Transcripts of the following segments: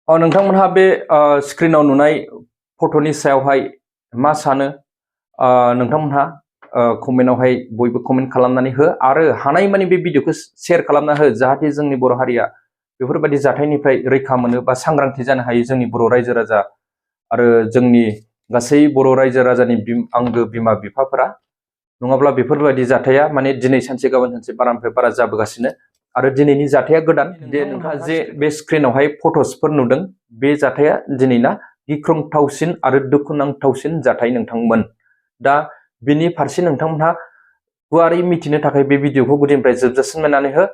नोंथांमोनहा बे स्क्रिनाव नुनाय फट'नि सायावहाय मा सानो नोंथांमोनहा कमेन्टआवहाय बयबो कमेन्ट खालामनानै हो आरो हानायमानि बे भिडिअखौ शेयार खालामना हो जाहाथे जोंनि बर' हारिया बेफोरबायदि जाथायनिफ्राय रैखा मोनो बा सांग्रांथि जानो हायो जोंनि बर' रायजो राजा आरो जोंनि गासै बर' रायजो राजानि आंगो बिमा बिफाफोरा नङाब्ला बेफोरबायदि जाथाया माने दिनै सानसे गाबोन सानसे बारानिफ्राय बारा जाबोगासिनो आरो दिनैनि जाथाया गोदान नोंथांमोनहा जे बे स्क्रिनावहाय फट'सफोर नुदों बे जाथाया दिनैना गिख्रंथावसिन आरो दुखुनांथावसिन जाथाय नोंथांमोन दा बिनि फारसे नोंथांमोनहा गुवारै मिथिनो थाखाय बे भिडिअखौ गुदिनिफ्राय जोबजासिम नायनानै हो।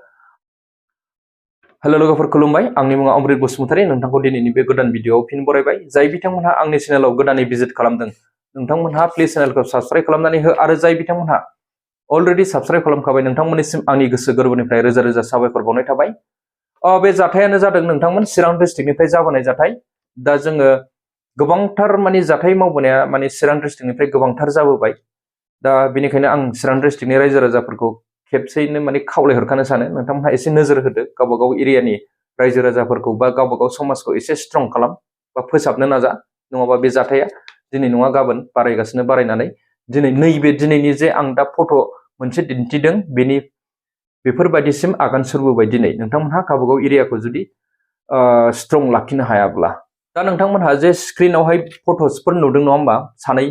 हेलो लोगोफोर खुलुमबाय आंनि मुङा अमृत बसुमतारी नोंथांखौ दिनैनि बे गोदान भिडिअआव फिन बरायबाय जाय बिथांमोनहा आंनि चेनेलाव गोदानै भिजिट खालामदों नोंथांमोनहा प्लिज चेनेलखौ साबस्क्राइब खालामनानै हो आरो जाय बिथांमोनहा अलरेडि साबस्क्राइब खालामखाबाय नोंथांमोननिसिम आंनि गोसो गोरबोनिफ्राय रोजा रोजा साबायखर बावनाय थाबाय। बे जाथायानो जादों नोंथांमोन चिरां डिस्ट्रिक्टनिफ्राय जाबोनाय जाथाय दा जोङो गोबांथार माने जाथाय मावबोनाया माने चिरां डिस्ट्रिक्टनिफ्राय गोबांथार जाबोबाय दा बेनिखायनो आं चिरां डिस्ट्रिक्टनि रायजो राजाफोरखौ खेबसेयैनो माने खावलायहरखानो सानो नोंथांमोनहा एसे नोजोर होदो गावबा गाव एरियानि रायजो राजाफोरखौ बा गावबा गाव समाजखौ एसे स्ट्रं खालाम बा फोसाबनो नाजा नङाबा बे जाथाया दिनै नङा गाबोन बारायगासिनो बारायनानै दिनै नैबे दिनैनि जे आं दा फट' मोनसे दिन्थिदों बेनि बेफोरबायदिसिम आगान सुरबोबाय दिनै नोंथांमोनहा गावबा गाव एरियाखौ जुदि स्ट्रं लाखिनो हायाब्ला दा नोंथांमोनहा जे स्क्रिनावहाय फट'सफोर नुदों नङा होमबा सानै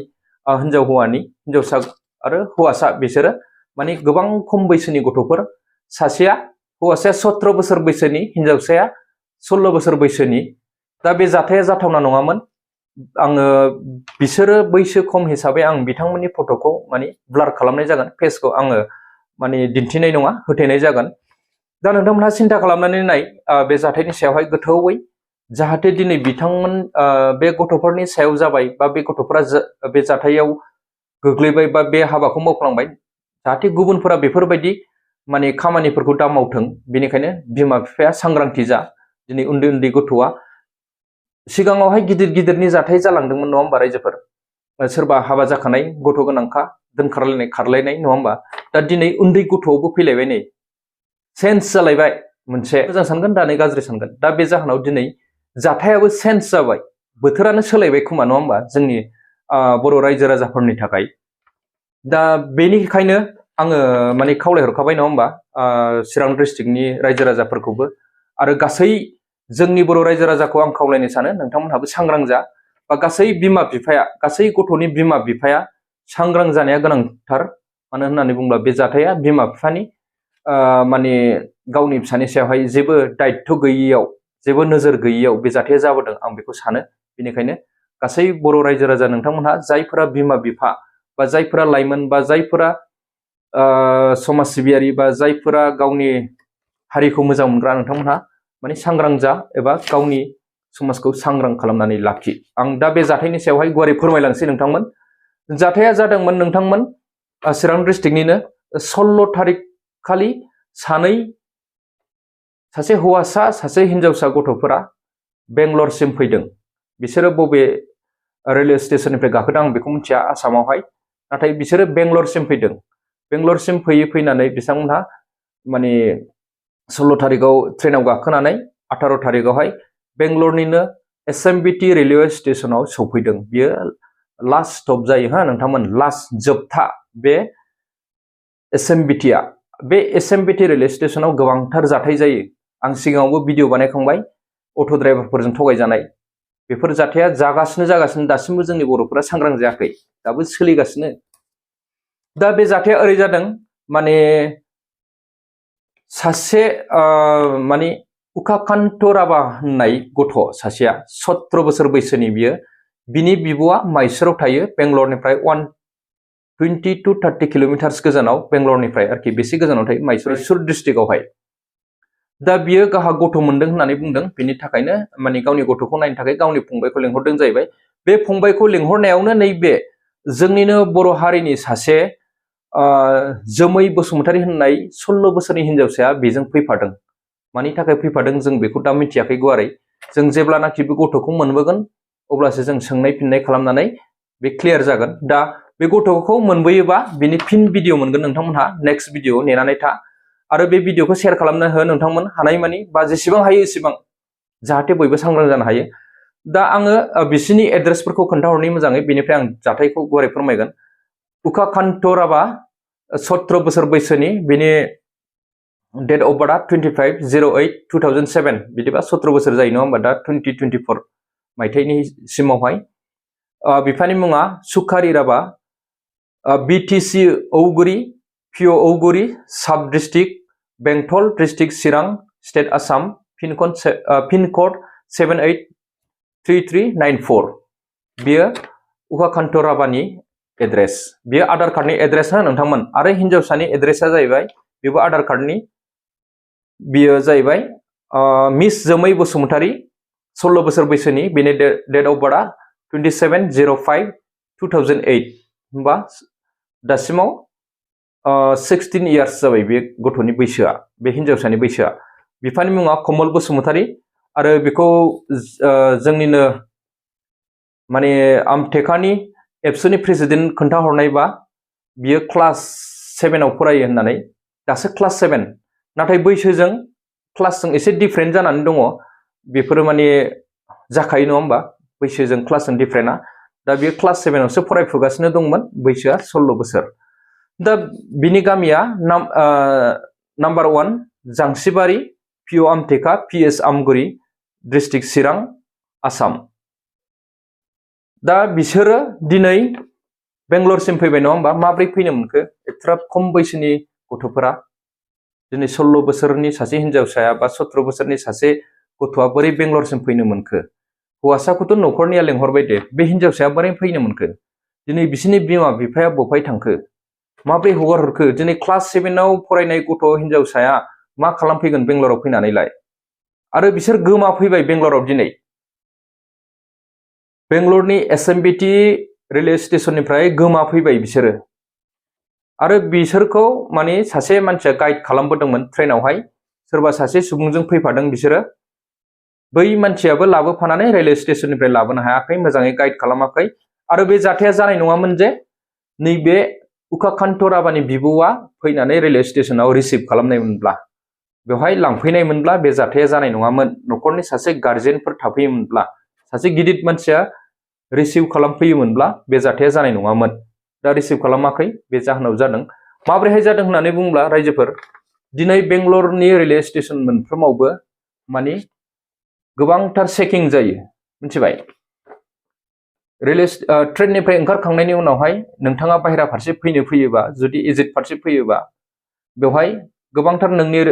हिनजाव हौवानि हिनजावसा आरो हौवासा बिसोरो माने गोबां खम बैसोनि गथ'फोर सासेया हौवासाया 17 बोसोर बैसोनि हिनजावसाया 16 बोसोर बैसोनि दा बे जाथाया जाथावना नङामोन आङो बिसोरो बैसो खम हिसाबै आं बिथांमोननि फट'खौ माने ब्लार खालामनाय जागोन फेसखौ आङो माने दिन्थिनाय नङा होथेनाय जागोन दा नोंथांमोनहा सिन्था खालामनानै नाय बे जाथायनि सायावहाय गोथौयै जाहाथे दिनै बिथांमोन बे गथ'फोरनि सायाव जाबाय बा बे गथ'फोरा बे जाथायाव गोग्लैबाय बा बे हाबाखौ मावफ्लांबाय जाहाथे गुबुनफोरा बेफोरबायदि माने खामानिफोरखौ दा मावथों बेनिखायनो बिमा बिफाया सांग्रांथि जा दिनै उन्दै उन्दै गथ'आ सिगाङावहाय गिदिर गिदिरनि जाथाय जालांदोंमोन नङा होमबा रायजोफोर सोरबा हाबा जाखानाय गथ' गोनांखा दोनखारलायनाय खारलायनाय नङा होमबा दा दिनै उन्दै गथ'आवबो फैलायबाय नै सेन्स जालायबाय मोनसे मोजां सानगोन दानै गाज्रि सानगोन दा बे जाहोनाव दिनै जाथायाबो सेन्स जाबाय बोथोरानो सोलायबाय खोमा नङा होमबा जोंनि बर' रायजो राजाफोरनि थाखाय दा बेनिखायनो आङो माने खावलायहरखाबाय नङा होमबा चिरां डिस्ट्रिक्टनि रायजो राजाफोरखौबो आरो गासै जोंनि बर' रायजो राजाखौ आं खावलायनो सानो नोंथांमोनहाबो सांग्रां जा बा गासै बिमा बिफाया गासै गथ'नि बिमा बिफाया सांग्रां जानाया गोनांथार मानो होननानै बुङोब्ला बे जाथाया बिमा बिफानि माने गावनि फिसानि सायावहाय जेबो दायित्व गैयैयाव जेबो नोजोर गैयैयाव बे जाथाया जाबोदों आं बेखौ सानो बेनिखायनो गासै बर' रायजो राजा नोंथांमोनहा जायफोरा बिमा बिफा बा जायफोरा लाइमोन बा जायफोरा समाज सिबियारि बा जायफोरा गावनि हारिखौ मोजां मोनग्रा नोंथांमोनहा माने सांग्रां जा एबा गावनि समाजखौ सांग्रां खालामनानै लाखि आं दा बे जाथायनि सायावहाय गुवारै फोरमायलांसै नोंथांमोन जाथाया जादोंमोन नोंथांमोन चिरां डिस्ट्रिक्टनिनो 16 थारिख खालि सासे हौवासा सासे हिनजावसा गथ'फोरा बेंगलरसिम फैदों बिसोरो बबे रेलवे स्टेशननिफ्राय गाखोदों आं बेखौ मिथिया आसामावहाय नाथाय बिसोरो बेंगलरसिम फैदों बेंगलरसिम फैनानै बिथांमोनहा माने 16 थारिखआव ट्रेनाव गाखोनानै 18 थारिखआवहाय बेंगलरनिनो एसएमबिटि रेलवे स्टेशनाव सौफैदों बियो लास्ट स्टप जायो हा नोंथांमोन लास्ट जोबथा बे एसएमबिटिआ बे एसएमबिटि रेलवे स्टेशनाव गोबांथार जाथाय जायो आं सिगाङावबो भिडिअ बानायखांबाय अट' ड्राइभारफोरजों थगायजानाय बेफोर जाथाया जागासिनो दासिमबो जोंनि बर'फोरा सांग्रां जायाखै दाबो सोलिगासिनो दा बे जाथाया ओरै जादों माने सासे माने उखाकान्त राभा होननाय गथ' सासेया 17 बोसोर बैसोनि बियो बिनि बिब'आ माइसुराव थायो बेंगलरनिफ्राय 120 to 30 किल'मिटार्स गोजानाव बेंगलरनिफ्राय आरोखि बेसे गोजानाव थायो माइसुर डिस्ट्रिक्टआवहाय दा बियो गावहा गथ' मोनदों होननानै बुंदों बेनि थाखायनो माने गावनि गथ'खौ नायनो थाखाय गावनि फंबायखौ लेंहरदों जाहैबाय बे फंबायखौ लेंहरनायावनो नैबे जोंनिनो बर' हारिनि सासे जोमै बसुमतारी होननाय 16 बोसोरनि हिनजावसाया बेजों फैफादों मानि थाखाय फैफादों जों बेखौ दा मिथियाखै गुवारै जों जेब्लानाखि बे गथ'खौ मोनबोगोन अब्लासो जों सोंनाय फिननाय खालामनानै बे क्लियार जागोन दा बे गथ'खौ मोनबोयोबा बिनि फिन भिडिअ मोनगोन नोंथांमोनहा नेक्स्ट भिडिअ नेनानै था आरो बे भिडिअखौ शेयार खालामनो हो नोंथांमोन हानायमानि बा जेसेबां हायो एसेबां जाहाथे बयबो सांग्रां जानो हायो दा आङो बिसिनि एड्रेसफोरखौ खोन्थाहरनि मोजाङै बेनिफ्राय आं जाथायखौ गुवारै फोरमायगोन उखाखान्थ राभा 17 बोसोर बैसोनि बिनि डेट अफ बार्थ 25/08/2007 बिदिबा 17 बोसोर जायो नङा होमबा दा 2024 मायथाइनि सिमावहाय बिफानि मुङा सुखारि राभा BTC औगुरि PO औगुरि साब डिस्ट्रिक्ट बेंटल डिस्ट्रिक्ट चिरां स्टेट आसाम पिनकड 783394 बियो उखाखान्थ राभानि एड्रेस बियो आधार कार्डनि एड्रेस ना नोंथांमोन आरो हिनजावसानि एड्रेसा जाहैबाय बेबो आधार कार्डनि बियो जाहैबाय मिस जोमै बसुमतारी 16 बोसोर बैसोनि बेनि डेट अफ बार्थ 27/05/2008 होमबा दासिमाव 16 इयार्स जाबाय बे गथ'नि बैसोआ बे हिनजावसानि बैसोआ बिफानि मुङा कमल बसुमतारी आरो बेखौ जोंनिनो माने आमटेकानि एबसुनि प्रेसिडेन्ट खोन्थाहरनायबा बियो क्लास 7 आव फरायो होननानै दासो क्लास 7 नाथाय बैसोजों क्लासजों एसे डिफरेन्ट जानानै दङ बेफोरो माने जाखायो नङा होमबा बैसोजों क्लासजों डिफरेन्टआ दा बियो क्लास 7 आवसो फरायफुगासिनो दंमोन बैसोआ 16 बोसोर दा बिनि गामिया नाम्बार 1 जांसिबारि PO आमटेका PS आमगुरि डिस्ट्रिक्ट चिरां आसाम दा बिसोरो दिनै बेंगलरसिम फैबाय नङा होमबा माब्रै फैनो मोनखो एथ्राब खम बैसोनि गथ'फोरा दिनै 16 बोसोरनि सासे हिनजावसाया बा 17 बोसोरनि सासे गथ'आ बोरै बेंगलरसिम फैनो मोनखो हौवासाखौथ' न'खरनिया लेंहरबाय दे बे हिनजावसाया बोरै फैनो मोनखो दिनै बिसिनि बिमा बिफाया बबेहाय थांखो माब्रै हगार हरखो दिनै क्लास 7 आव फरायनाय गथ' हिनजावसाया मा खालामफैगोन बेंगलराव फैनानैलाय आरो बिसोर गोमा फैबाय बेंगलराव दिनै बेंगलरनि SMBT रेलवे स्टेशननिफ्राय गोमा फैबाय बिसोरो आरो बिसोरखौ माने सासे मानसिया गाइड खालामबोदोंमोन ट्रेनावहाय सोरबा सासे सुबुंजों फैफादों बिसोरो बै मानसियाबो लाबोफानानै रेलवे स्टेशननिफ्राय लाबोनो हायाखै मोजाङै गाइड खालामाखै आरो बे जाथाया जानाय नङामोन जे नैबे उखाखान्थ राभानि बिबौआ फैनानै रेलवे स्टेशनाव रिसिभ खालामनायमोनब्ला बेवहाय लांफैनायमोनब्ला बे जाथाया जानाय नङामोन न'खरनि सासे गार्जेनफोर थाफैयोमोनब्ला सासे गिदिर मानसिया रिसिभ खालामफैयोमोनब्ला बे जाथाया जानाय नङामोन दा रिसिभ खालामाखै बे जाहोनाव जादों माब्रैहाय जादों होननानै बुंब्ला रायजोफोर दिनै बेंगलरनि रेलवे स्टेशन मोनफ्रोमावबो माने गोबांथार चेकिं जायो मिथिबाय रेलवे ट्रेननिफ्राय ओंखारखांनायनि उनावहाय नोंथाङा बाहेरा फारसे फैयोबा जुदि इजिट फारसे फैयोबा बेवहाय गोबांथार नोंनि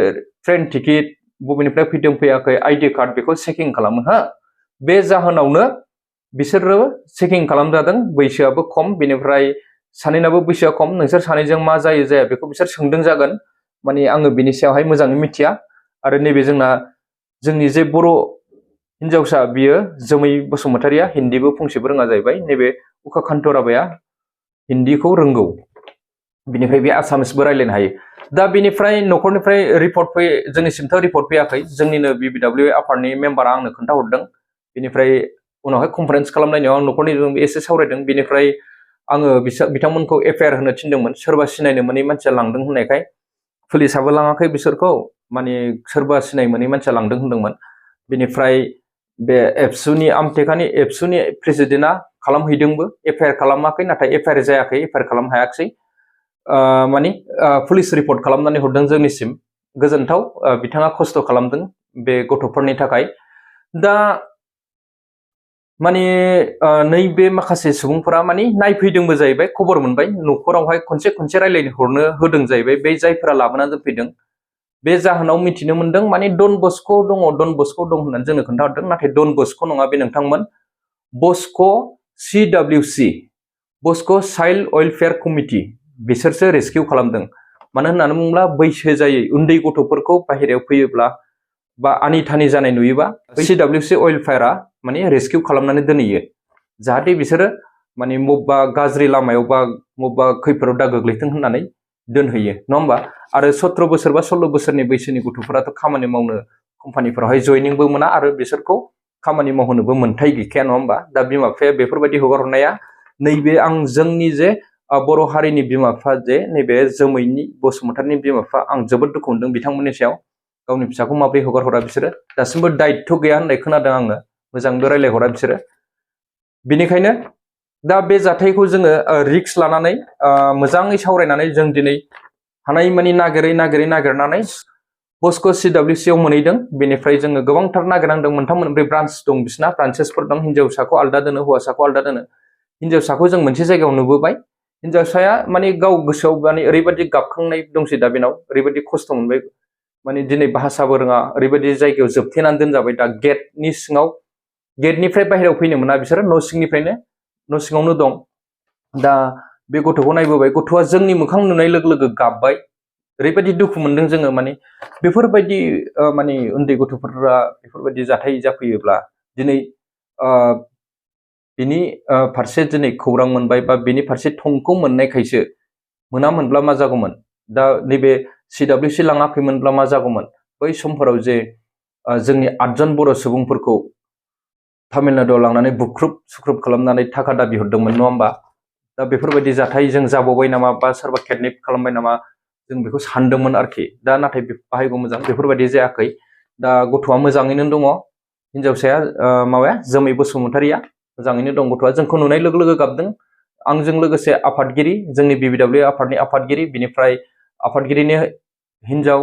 ट्रेन टिकेट बबेनिफ्राय फैदों फैयाखै आइडि कार्ड बेखौ चेकिं खालामो हा बे जाहोनावनो बिसोरो चेकिं खालामजादों बैसोआबो खम बेनिफ्राय सानैनाबो बैसोआ खम नोंसोर सानैजों मा जायो जाया बेखौ बिसोर सोंदों जागोन माने आङो बिनि सायावहाय मोजाङै मिथिया आरो नैबे जोंनि जे बर' हिनजावसा बियो जोमै बसुमतारिया हिन्दीबो फंसेबो रोङा जाहैबाय नैबे उखाखान्थ राभाया हिन्दीखौ रोंगौ बिनिफ्राय बे आसामिसबो रायलायनो हायो दा बेनिफ्राय न'खरनिफ्राय रिपर्ट जोंनिसिमथ' रिपर्ट फैयाखै जोंनिनो BBW आफादनि मेम्बारा आंनो खोन्थाहरदों बेनिफ्राय उनावहाय कनफारेन्स खालामनायाव आं न'खरनिजों एसे सावरायदों बेनिफ्राय आङो बिथांमोनखौ FIR होनो थिनदोंमोन सोरबा सिनायनो मोनै मानसिया लांदों होननायखाय पुलिसाबो लाङाखै बिसोरखौ माने सोरबा सिनाय मोनै मानसिया लांदों होनदोंमोन बेनिफ्राय बे एबसुनि आमटेकानि एबसुनि प्रेसिडेन्टआ खालामहैदोंबो FIR खालामाखै नाथाय FIR जायाखै FIR खालामनो हायाखै माने पुलिस रिपर्ट खालामनानै हरदों जोंनिसिम गोजोनथाव बिथाङा खस्थ' खालामदों बे गथ'फोरनि थाखाय दा माने नैबे माखासे सुबुंफोरा माने नायफैदोंबो जाहैबाय खबर मोनबाय न'खरावहाय खनसे रायलायनो हरनो होदों जाहैबाय बे जायफोरा लाबोनानै दोनफैदों बे जाहोनाव मिथिनो मोनदों माने डन बस्क' दं होननानै जोंनो खोन्थाहरदों नाथाय डन बस्क' नङा बे नोंथांमोन बस्क' CWC बस्क' चाइल्ड वेलफेयार कमिटि बिसोरसो रेस्किउ खालामदों मानो होननानै बुङोब्ला बैसो जायै उन्दै गथ'फोरखौ बाहेरायाव फैयोब्ला बा आनि थानि जानाय नुयोबा CWC वेलफेयारा माने रेस्किउ खालामनानै दोनहैयो जाहाथे बिसोरो माने बबेबा गाज्रि लामायाव बा बबेबा खैफोदाव दा गोग्लैथों होननानै दोनहैयो नङा होमबा आरो 17 बोसोर बा 16 बोसोरनि बैसोनि गथ'फोराथ' खामानि मावनो कम्पानिफोरावहाय जयनिंबो मोना आरो बिसोरखौ खामानि मावहोनोबो मोन्थाय गैखाया नङा होमबा दा बिमा बिफाया बेफोरबायदि हगार हरनाया नैबे आं जोंनि जे बर' हारिनि बिमा बिफा जे नैबे जोमैनि बसुमतारिनि बिमा बिफा आं जोबोद दुखु मोनदों बिथांमोननि सायाव गावनि फिसाखौ माबोरै हगार हरा बिसोरो दासिमबो दायित्व गैया होननाय खोनादों आङो मोजांबो रायलायहरा बिसोरो बेनिखायनो दा बे जाथायखौ जोङो रिक्स लानानै मोजाङै सावरायनानै जों दिनै हानायमानि नागिरनानै बस्क' CWC आव मोनहैदों बेनिफ्राय जोङो गोबांथार नागिरनांदों मोनथाम मोनब्रै ब्रान्स दं बिसिना ब्रान्चेसफोर दं हिन्जावसाखौ आलदा दोनो हौवासाखौ आलदा दोनो हिन्जावसाखौ जों मोनसे जायगायाव नुबोबाय हिन्जावसाया माने गाव गोसोआव माने ओरैबायदि गाबखांनाय दंसै दा बेनाव ओरैबायदि खस्थ' मोनबाय माने दिनै भाषाबो रोङा ओरैबायदि जायगायाव जोबथेनानै दोनजाबाय दा गेटनि सिङाव गेटनिफ्राय बाहेरायाव फैनो मोना बिसोरो न' सिंनिफ्रायनो न' सिङावनो दं दा बे गथ'खौ नायबोबाय गथ'आ जोंनि मोखां नुनाय लोगो लोगो गाबबाय ओरैबायदि दुखु मोनदों जोङो माने बेफोरबायदि माने उन्दै गथ'फोरा बेफोरबायदि जाथाय जाफैयोब्ला दिनै बिनि फारसे दिनै खौरां मोनबाय बा बिनि फारसे थंखौ मोननायखायसो मोनामोनब्ला मा जागौमोन दा नैबे CWC लाङाखैमोनब्ला मा जागौमोन बै समफोराव जे जोंनि 8 जन बर' सुबुंफोरखौ तामिलनाडुआव लांनानै बुख्रुब सुख्रुब खालामनानै थाखा दाबि हरदोंमोन नङा होमबा दा बेफोरबायदि जाथाय जों जाबावबाय नामा बा सोरबा किडनेप खालामबाय नामा जों बेखौ सानदोंमोन आरोखि दा नाथाय बाहायगौ मोजां बेफोरबायदि जायाखै दा गथ'आ मोजाङैनो दङ हिन्जावसाया माबाया जोमै बसुमतारिया मोजाङैनो दं गथ'आ जोंखौ नुनाय लोगो लोगो गाबदों आंजों लोगोसे आफादगिरि जोंनि BBW आफादनि आफादगिरि बिनिफ्राय आफादगिरिनि हिन्जाव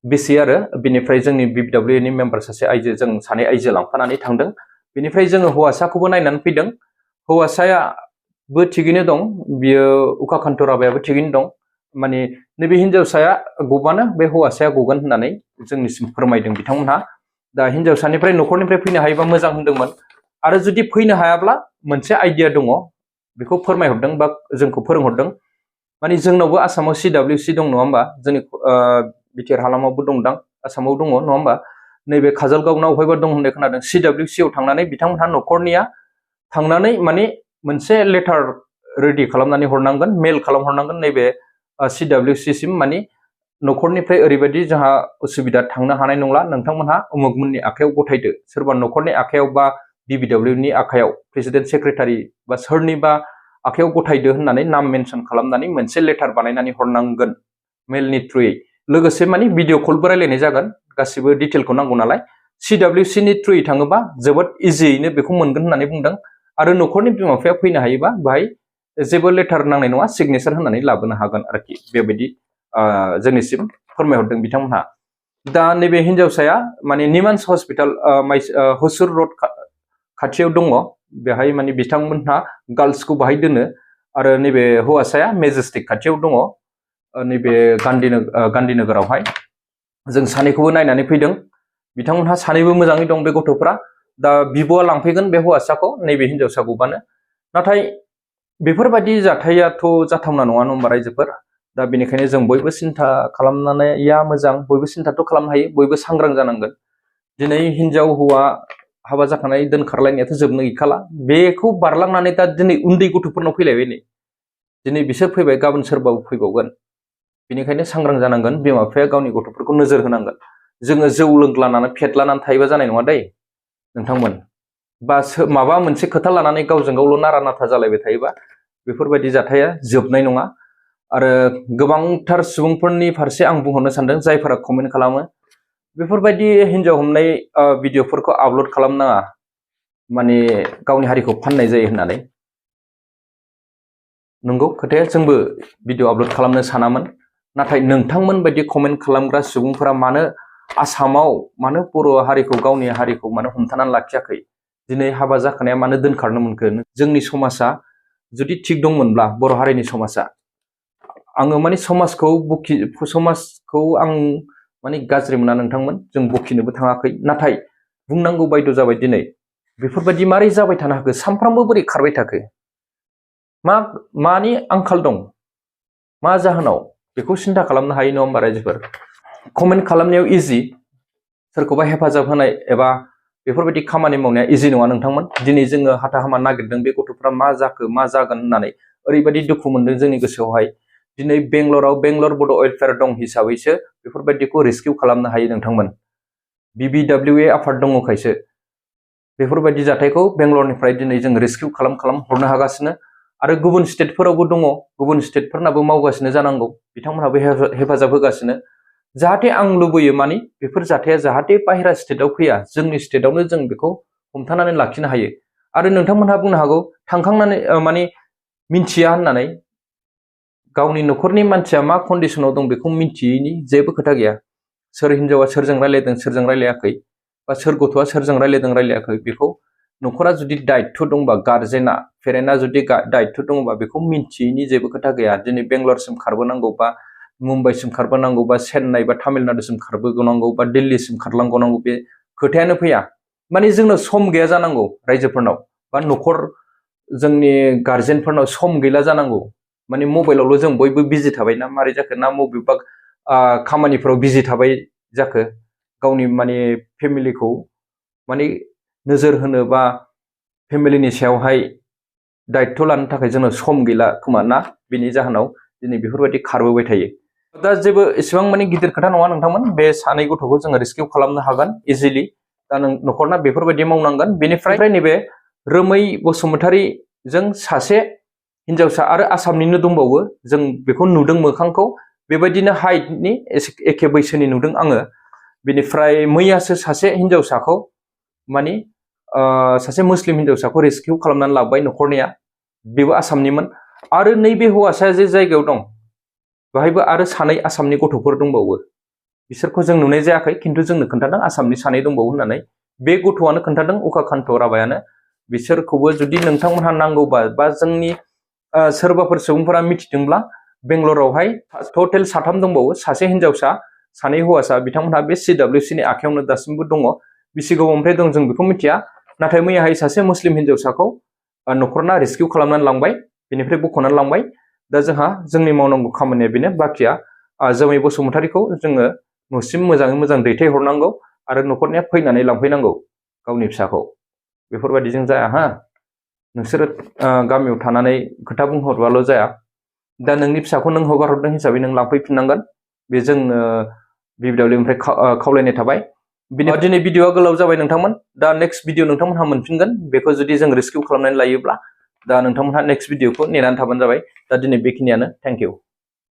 बिसि आरो बिनिफ्राय जोंनि BBW नि मेम्बार सासे आइजो जों सानै आइजो लांफानानै थांदों बिनिफ्राय जोङो हौवासाखौबो नायनानै फैदों हौवासायाबो थिगैनो दं बियो उकाखान्त राभायाबो थिगैनो दं माने नैबे हिन्जावसाया गबानो बे हौवासाया गगोन होननानै जोंनिसिम फोरमायदों बिथांमोनहा दा हिन्जावसानिफ्राय न'खरनिफ्राय फैनो हायोबा मोजां होनदोंमोन आरो जुदि फैनो हायाब्ला मोनसे आइडिया दङ बेखौ फोरमायहरदों बा जोंखौ फोरोंहरदों माने जोंनावबो आसामाव CWC दं नङा होमबा जोंनि बिटिआर हालामावबो दंदां आसामाव दङ नङा होमबा नैबे काजलगावनाव बहायबा दं होननाय खोनादों CWC आव थांनानै बिथांमोनहा न'खरनिया थांनानै माने मोनसे लेटार रेडि खालामनानै हरनांगोन मेल खालामहरनांगोन नैबे CWC सिम माने न'खरनिफ्राय ओरैबायदि जोंहा उसुबिदा थांनो हानाय नंला नोंथांमोनहा उमुगमोननि आखायाव गथायदो सोरबा न'खरनि आखायाव बा BBW नि आखायाव प्रेसिडेन्ट सेक्रेटारि बा सोरनिबा आखायाव गथायदो होननानै नाम मेनसन खालामनानै मोनसे लेटार बानायनानै हरनांगोन मेलनि थ्रुयै लोगोसे माने भिडिअ कलबो रायलायनाय जागोन गासिबो डिटेलखौ नांगौ नालाय CWC नि थ्रुयै थाङोबा जोबोद इजियैनो बेखौ मोनगोन होननानै बुंदों आरो न'खरनि बिमा बिफाया फैनो हायोबा बाहाय जेबो लेटार नांनाय नङा सिगनेचार होनानै लाबोनो हागोन आरोखि बेबायदि जोंनिसिम फोरमायहरदों बिथांमोनहा दा नैबे हिन्जावसाया माने निमान्स हस्पिटाल हुसुर रड खाथियाव दङ बेहाय माने बिथांमोनहा गार्लसखौ बाहाय दोनो आरो नैबे हौवासाया मेजेस्टिक खाथियाव दङ नैबे गान्धीनगरावहाय जों सानैखौबो नायनानै फैदों बिथांमोनहा सानैबो मोजाङै दं बे गथ'फ्रा दा बिब'आ लांफैगोन बे हौवासाखौ नैबे हिन्जावसा गबानो नाथाय बेफोरबायदि जाथायाथ' जाथावना नङा होमबा रायजोफोर दा बेनिखायनो जों बयबो सिन्था खालामनाया मोजां बयबो सिन्थाथ' खालामनो हायो बयबो सांग्रां जानांगोन दिनै हिन्जाव हौवा हाबा जाखानाय दोनखारलायनायाथ' जोबनो गैखाला बेखौ बारलांनानै दा दिनै उन्दै गथ'फोरनाव फैलायबाय नै दिनै बिसोर फैबाय गाबोन सोरबा फैबावगोन बेनिखायनो सांग्रां जानांगोन बिमा बिफाया गावनि गथ'फोरखौ नोजोर होनांगोन जोङो जौ लोंग्लानानै फेदलानानै थायोबा जानाय नङा दै नोंथांमोन बा माबा मोनसे खोथा लानानै गावजों गावल' नारा नाथा जालायबाय थायोबा बेफोरबायदि जाथाया जोबनाय नङा आरो गोबांथार सुबुंफोरनि फारसे आं बुंहरनो सानदों जायफोरा कमेन्ट खालामो बेफोरबायदि हिन्जाव हमनाय भिडिअफोरखौ आपल'ड खालामनाङा माने गावनि हारिखौ फाननाय जायो होननानै नंगौ खोथाया जोंबो भिडिअ आपल'ड खालामनो सानामोन नाथाय नोंथांमोन बायदि कमेन्ट खालामग्रा सुबुंफोरा मानो आसामाव मानो बर' हारिखौ गावनि हारिखौ मानो हमथानानै लाखियाखै दिनै हाबा जाखानाया मानो दोनखारनो मोनखो जोंनि समाजा जुदि थिग दंमोनब्ला बर' हारिनि समाजा आङो माने समाजखौ आं माने गाज्रि मोना नोंथांमोन जों बखिनोबो थाङाखै नाथाय बुंनांगौ बायद' जाबाय दिनै बेफोरबायदि मारै जाबाय थानो हाखो सानफ्रामबो बोरै खारबाय थाखो मानि आंखाल दं मा जाहोनाव बेखौ सिन्था खालामनो हायो नङा होमबा रायजोफोर कमेन्ट खालामनायाव इजि सोरखौबा हेफाजाब होनाय एबा बेफोरबायदि खामानि मावनाया इजि नङा नोंथांमोन दिनै जोङो हाथा हामा नागिरदों बे गथ'फ्रा मा जाखो मा जागोन होननानै ओरैबायदि दुखु मोनदों जोंनि गोसोआवहाय दिनै बेंगलर बड' वेलफेयार दं हिसाबैसो बेफोरबायदिखौ रेस्किउ खालामनो हायो नोंथांमोन BBWA आफाद दङखायसो बेफोरबायदि जाथायखौ बेंगलरनिफ्राय दिनै जों रेस्किउ खालाम हरनो हागासिनो आरो गुबुन स्टेटफोरावबो दङ गुबुन स्टेटफोरनाबो मावगासिनो जानांगौ बिथांमोनहाबो हेफाजाब होगासिनो जाहाथे आं लुबैयो माने बेफोर जाथाया जाहाथे बाहेरा स्टेटआव फैया जोंनि स्टेटआवनो जों बेखौ हमथानानै लाखिनो हायो आरो नोंथांमोनहा बुंनो हागौ थांखांनानै माने मिन्थिया होननानै गावनि न'खरनि मानसिया मा कन्डिशनाव दं बेखौ मिन्थियैनि जेबो खोथा गैया सोर हिनजावा सोरजों रायलायदों सोरजों रायलायाखै बा सोर गथ'आ सोरजों रायलायदों रायलायाखै बेखौ न'खरा जुदि दायित्व दंबा गार्जेना पेरेन्टआ जुदि दायित्व दंबा बेखौ मिन्थियैनि जेबो खोथा गैया दिनै बेंगलरसिम खारबोनांगौ बा मुम्बाइसिम खारबोनांगौ बा चेन्नाइ बा तामिलनाडुसिम खारबोनांगौ बा दिल्लीसिम खारलांनांगौ बे खोथायानो फैया माने जोंनो सम गैया जानांगौ रायजोफोरनाव बा न'खर जोंनि गार्जेनफोरनाव सम गैला जानांगौ माने मबाइलावल' जों बयबो बिजि थाबायना मारै जाखो ना मबेबा खामानिफोराव बिजि थाबाय जाखो गावनि माने फेमिलिखौ माने नोजोर होनो बा फेमिलिनि सायावहाय दायित्व लानो थाखाय जोंनो सम गैला खोमा ना बेनि जाहोनाव दिनै बेफोरबायदि खारबोबाय थायो दा जेबो एसेबां माने गिदिर खोथा नङा नोंथांमोन बे सानै गथ'खौ जोङो रेस्किउ खालामनो हागोन इजिलि दा न'खरना बेफोरबायदि मावनांगोन बेनिफ्राय नैबे रोमै बसुमतारीजों सासे हिनजावसा आरो आसामनिनो दंबावो जों बेखौ नुदों मोखांखौ बेबायदिनो हाइटनि एखे बैसोनि नुदों आङो बेनिफ्राय मैयासो सासे हिनजावसाखौ माने सासे मुस्लिम हिनजावसाखौ रेस्किउ खालामनानै लाबोबाय न'खरनिया बेबो आसामनिमोन आरो नैबे हौवासाया जे जायगायाव दं बेहायबो आरो सानै आसामनि गथ'फोर दंबावो बिसोरखौ जों नुनाय जायाखै खिन्थु जोंनो खोन्थादों आसामनि सानै दंबावो होननानै बे गथ'आनो खोन्थादों उकाकान्त राबायानो बिसोरखौबो जुदि नोंथांमोनहा नांगौबा बा जोंनि सोरबाफोर सुबुंफोरा मिथिदोंब्ला बेंगलरावहाय टटेल 3 दंबावो सासे हिनजावसा सानै हौवासा बिथांमोनहा बे CWC नि आखायावनो दासिमबो दङ बिसि गोबावनिफ्राय दं जों बेखौ मिथिया नाथाय मैयाहाय सासे मुस्लिम हिनजावसाखौ न'खरना रेस्किउ खालामनानै लांबाय बेनिफ्राय बख'नानै लांबाय दा जोंहा जोंनि मावनांगौ खामानिया बेनो बाखिया जोमै बसुमतारीखौ जोङो न'सिम मोजाङै मोजां दैथायहरनांगौ आरो न'खरनिया फैनानै लांफैनांगौ गावनि फिसाखौ बेफोरबायदिजों जाया हा नोंसोरो गामियाव थानानै खोथा बुंहरबाल' जाया दा नोंनि फिसाखौ नों हगारहरदों हिसाबै नों लांफैफिननांगोन बे जों BWL निफ्राय खावलायनाय थाबाय दिनै भिडिअआ गोलाव जाबाय नोंथांमोन दा नेक्स्ट भिडिअ नोंथांमोनहा मोनफिनगोन बेखौ जुदि जों रेस्किउ खालामनानै लायोब्ला दा नोंथांमोनहा नेक्स्ट भिडिअखौ नेनानै थाबानो जाबाय दा दिनै बेखिनियानो थेंक इउ